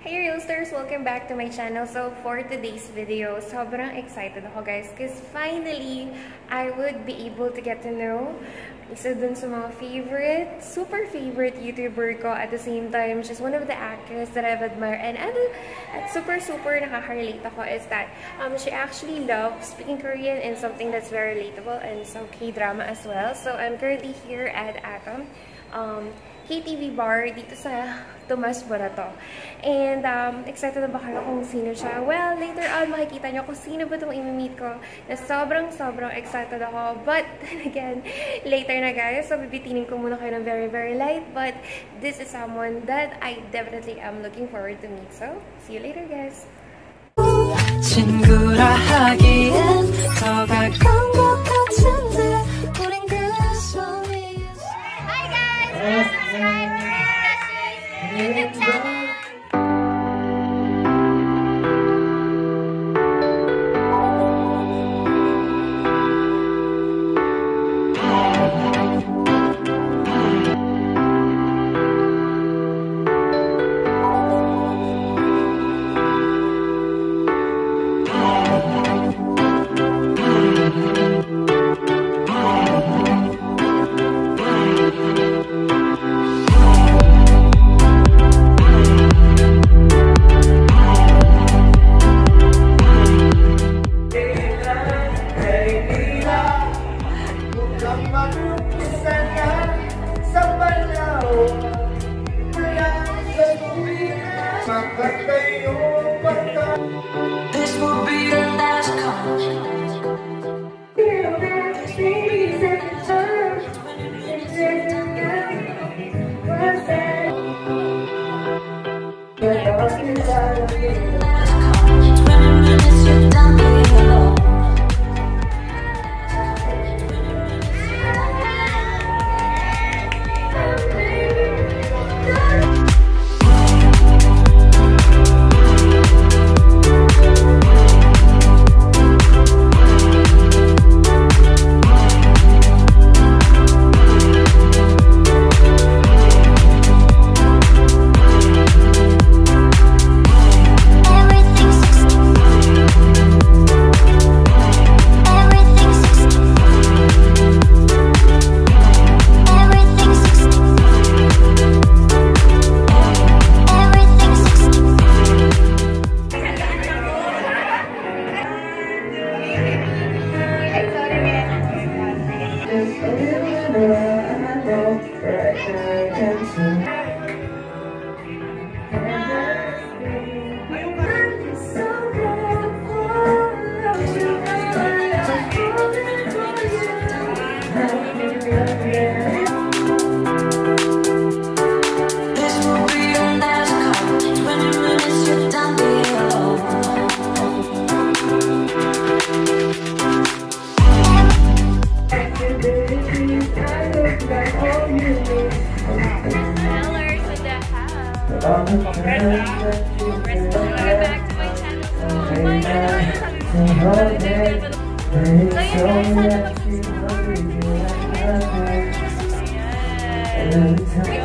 Hey Realsters! Welcome back to my channel. So for today's video, sobrang excited ako guys because finally, I would be able to get to know isa dun sa mga super favorite YouTuber ko. At the same time, she's one of the actors that I've admired and super nakaka-relate ako is that she actually loves speaking Korean and something that's very relatable and some K-drama as well. So I'm currently here at Atom. KTV bar dito sa Tomas Borato. And excited na ba kayo kung sino siya? Well, later on makikita nyo kung sino ba itong i-meet ko na sobrang excited ako. But then again, later na guys. So bibitinin ko muna kayo ng very light. But this is someone that I definitely am looking forward to meet. So, see you later guys! 친구라 하기엔 더 가까운 것 같은데 우린 그래서 Hi guys! Subscribe to Kashi's YouTube channel! This will be the last call. Welcome back to my channel. Oh my God! So yeah guys,